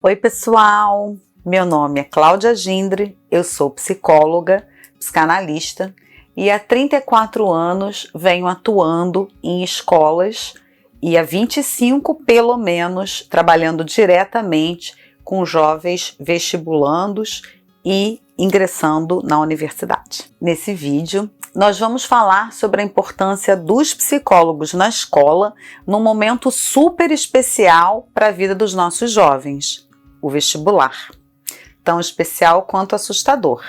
Oi pessoal, meu nome é Cláudia Gindre, eu sou psicóloga, psicanalista e há 34 anos venho atuando em escolas e há 25 pelo menos trabalhando diretamente com jovens vestibulandos e ingressando na universidade. Nesse vídeo nós vamos falar sobre a importância dos psicólogos na escola num momento super especial para a vida dos nossos jovens, o vestibular, tão especial quanto assustador.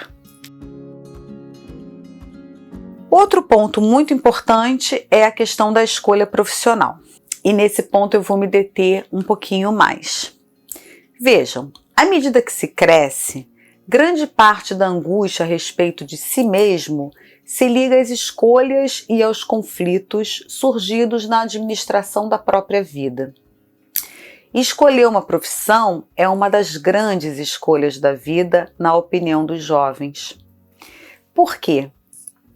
Outro ponto muito importante é a questão da escolha profissional, e nesse ponto eu vou me deter um pouquinho mais. Vejam, à medida que se cresce, grande parte da angústia a respeito de si mesmo se liga às escolhas e aos conflitos surgidos na administração da própria vida. Escolher uma profissão é uma das grandes escolhas da vida, na opinião dos jovens. Por quê?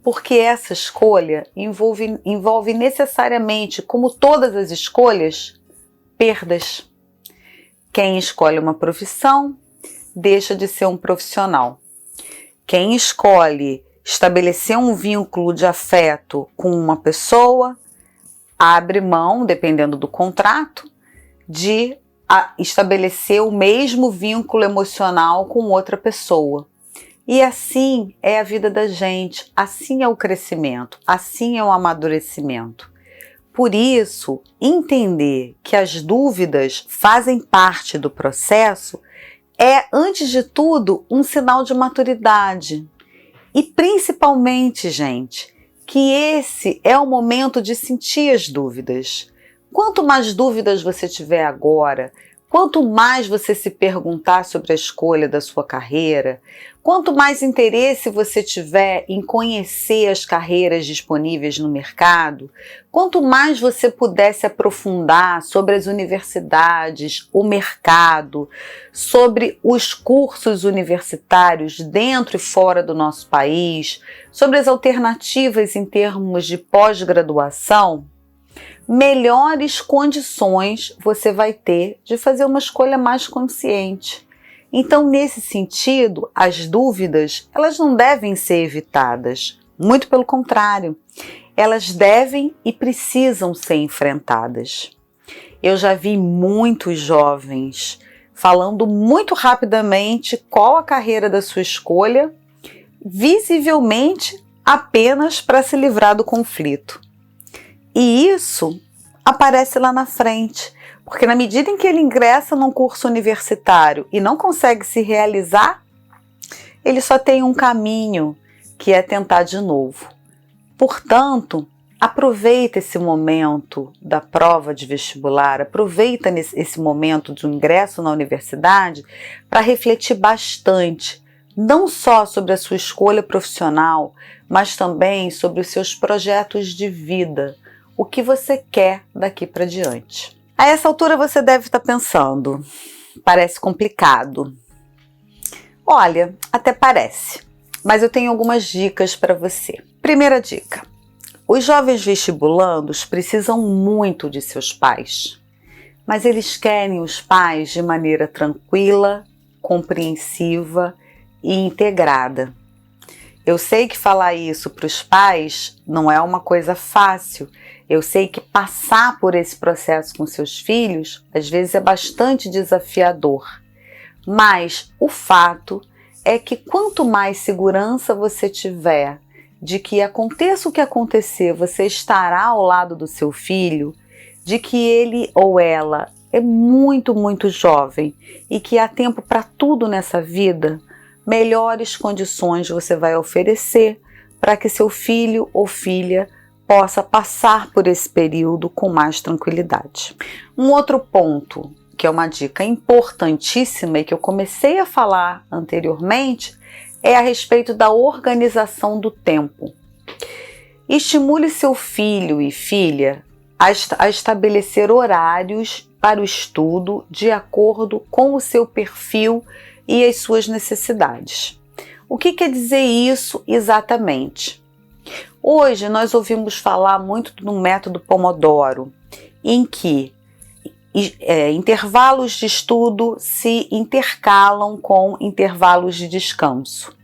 Porque essa escolha envolve necessariamente, como todas as escolhas, perdas. Quem escolhe uma profissão deixa de ser um profissional. Quem escolhe estabelecer um vínculo de afeto com uma pessoa abre mão, dependendo do contrato, de estabelecer o mesmo vínculo emocional com outra pessoa. E assim é a vida da gente, assim é o crescimento, assim é o amadurecimento. Por isso, entender que as dúvidas fazem parte do processo é, antes de tudo, um sinal de maturidade. E principalmente, gente, que esse é o momento de sentir as dúvidas. Quanto mais dúvidas você tiver agora, quanto mais você se perguntar sobre a escolha da sua carreira, quanto mais interesse você tiver em conhecer as carreiras disponíveis no mercado, quanto mais você puder se aprofundar sobre as universidades, o mercado, sobre os cursos universitários dentro e fora do nosso país, sobre as alternativas em termos de pós-graduação, melhores condições você vai ter de fazer uma escolha mais consciente. Então, nesse sentido, as dúvidas, elas não devem ser evitadas. Muito pelo contrário, elas devem e precisam ser enfrentadas. Eu já vi muitos jovens falando muito rapidamente qual a carreira da sua escolha, visivelmente apenas para se livrar do conflito. E isso aparece lá na frente, porque na medida em que ele ingressa num curso universitário e não consegue se realizar, ele só tem um caminho, que é tentar de novo. Portanto, aproveita esse momento da prova de vestibular, aproveita esse momento de um ingresso na universidade para refletir bastante, não só sobre a sua escolha profissional, mas também sobre os seus projetos de vida. O que você quer daqui para diante. A essa altura você deve estar pensando, parece complicado. Olha, até parece, mas eu tenho algumas dicas para você. Primeira dica, os jovens vestibulandos precisam muito de seus pais, mas eles querem os pais de maneira tranquila, compreensiva e integrada. Eu sei que falar isso para os pais não é uma coisa fácil. Eu sei que passar por esse processo com seus filhos, às vezes é bastante desafiador. Mas o fato é que quanto mais segurança você tiver de que aconteça o que acontecer, você estará ao lado do seu filho, de que ele ou ela é muito, muito jovem e que há tempo para tudo nessa vida, melhores condições você vai oferecer para que seu filho ou filha possa passar por esse período com mais tranquilidade. Um outro ponto, que é uma dica importantíssima e que eu comecei a falar anteriormente, é a respeito da organização do tempo. Estimule seu filho e filha a estabelecer horários para o estudo de acordo com o seu perfil e as suas necessidades. O que quer dizer isso exatamente? Hoje nós ouvimos falar muito do método Pomodoro, em que intervalos de estudo se intercalam com intervalos de descanso.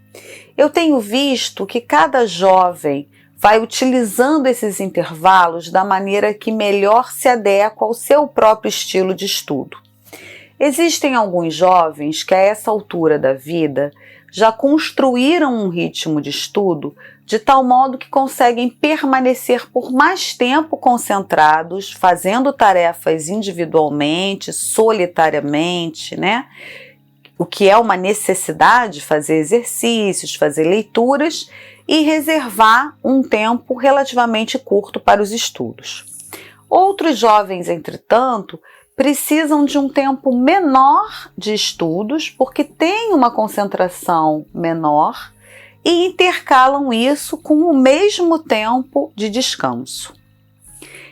Eu tenho visto que cada jovem vai utilizando esses intervalos da maneira que melhor se adequa ao seu próprio estilo de estudo. Existem alguns jovens que a essa altura da vida já construíram um ritmo de estudo de tal modo que conseguem permanecer por mais tempo concentrados, fazendo tarefas individualmente, solitariamente, né? O que é uma necessidade, fazer exercícios, fazer leituras e reservar um tempo relativamente curto para os estudos. Outros jovens, entretanto, precisam de um tempo menor de estudos porque têm uma concentração menor e intercalam isso com o mesmo tempo de descanso.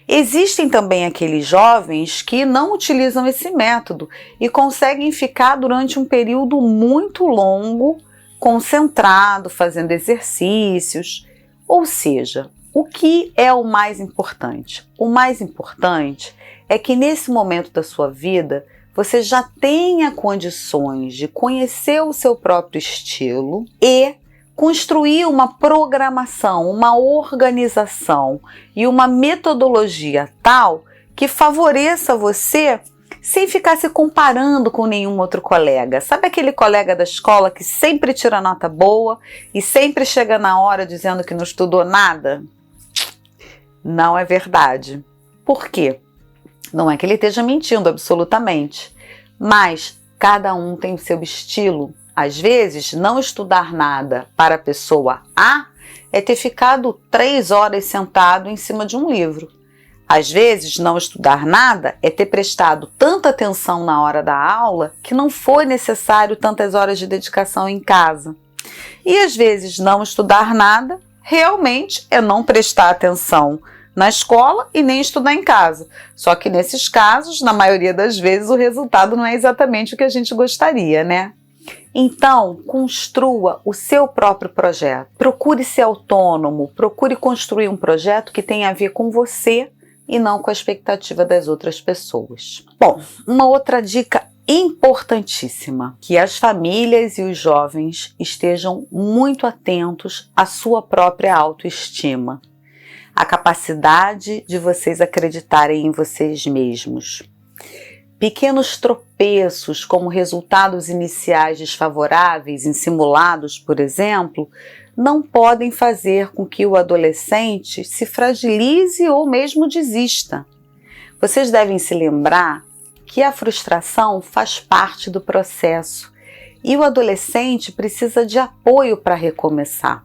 Existem também aqueles jovens que não utilizam esse método e conseguem ficar durante um período muito longo, concentrado, fazendo exercícios. Ou seja, o que é o mais importante? O mais importante é que nesse momento da sua vida você já tenha condições de conhecer o seu próprio estilo e construir uma programação, uma organização e uma metodologia tal que favoreça você sem ficar se comparando com nenhum outro colega. Sabe aquele colega da escola que sempre tira nota boa e sempre chega na hora dizendo que não estudou nada? Não é verdade. Por quê? Não é que ele esteja mentindo absolutamente, mas cada um tem o seu estilo. Às vezes, não estudar nada para a pessoa A é ter ficado 3 horas sentado em cima de um livro. Às vezes, não estudar nada é ter prestado tanta atenção na hora da aula que não foi necessário tantas horas de dedicação em casa. E às vezes, não estudar nada realmente é não prestar atenção na escola e nem estudar em casa. Só que nesses casos, na maioria das vezes, o resultado não é exatamente o que a gente gostaria, né? Então, construa o seu próprio projeto. Procure ser autônomo, procure construir um projeto que tenha a ver com você e não com a expectativa das outras pessoas. Bom, uma outra dica importantíssima, que as famílias e os jovens estejam muito atentos à sua própria autoestima, a capacidade de vocês acreditarem em vocês mesmos. Pequenos tropeços, como resultados iniciais desfavoráveis em simulados, por exemplo, não podem fazer com que o adolescente se fragilize ou mesmo desista. Vocês devem se lembrar que a frustração faz parte do processo e o adolescente precisa de apoio para recomeçar.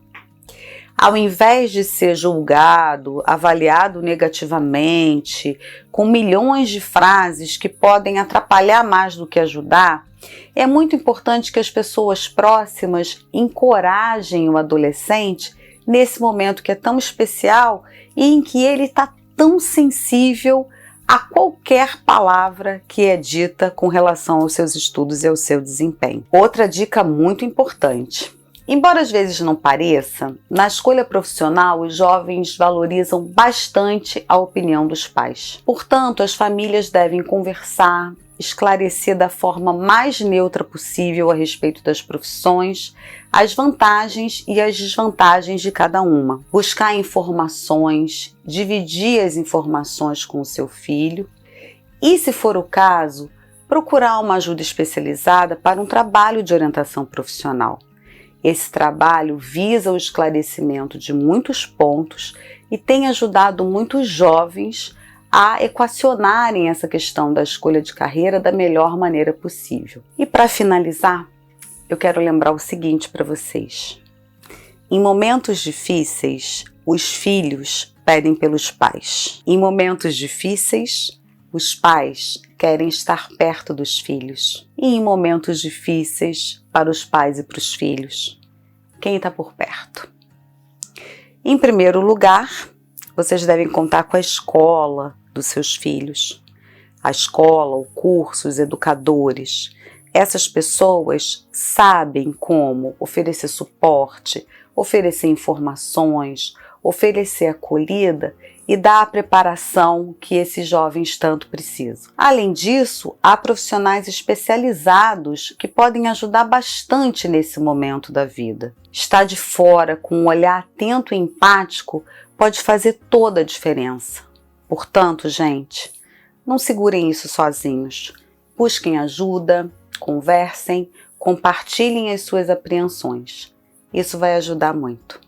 Ao invés de ser julgado, avaliado negativamente, com milhões de frases que podem atrapalhar mais do que ajudar, é muito importante que as pessoas próximas encorajem o adolescente nesse momento que é tão especial e em que ele está tão sensível a qualquer palavra que é dita com relação aos seus estudos e ao seu desempenho. Outra dica muito importante. Embora às vezes não pareça, na escolha profissional os jovens valorizam bastante a opinião dos pais. Portanto, as famílias devem conversar, esclarecer da forma mais neutra possível a respeito das profissões, as vantagens e as desvantagens de cada uma. Buscar informações, dividir as informações com o seu filho e, se for o caso, procurar uma ajuda especializada para um trabalho de orientação profissional. Esse trabalho visa o esclarecimento de muitos pontos e tem ajudado muitos jovens a equacionarem essa questão da escolha de carreira da melhor maneira possível. E para finalizar, eu quero lembrar o seguinte para vocês. Em momentos difíceis, os filhos pedem pelos pais. Em momentos difíceis, os pais querem estar perto dos filhos. E em momentos difíceis, para os pais e para os filhos, quem está por perto? Em primeiro lugar, vocês devem contar com a escola dos seus filhos. A escola, o curso, os educadores. Essas pessoas sabem como oferecer suporte, oferecer informações, oferecer acolhida e dar a preparação que esses jovens tanto precisam. Além disso, há profissionais especializados que podem ajudar bastante nesse momento da vida. Estar de fora com um olhar atento e empático pode fazer toda a diferença. Portanto, gente, não segurem isso sozinhos. Busquem ajuda, conversem, compartilhem as suas apreensões. Isso vai ajudar muito.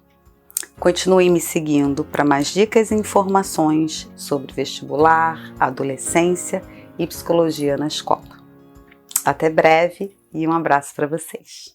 Continue me seguindo para mais dicas e informações sobre vestibular, adolescência e psicologia na escola. Até breve e um abraço para vocês.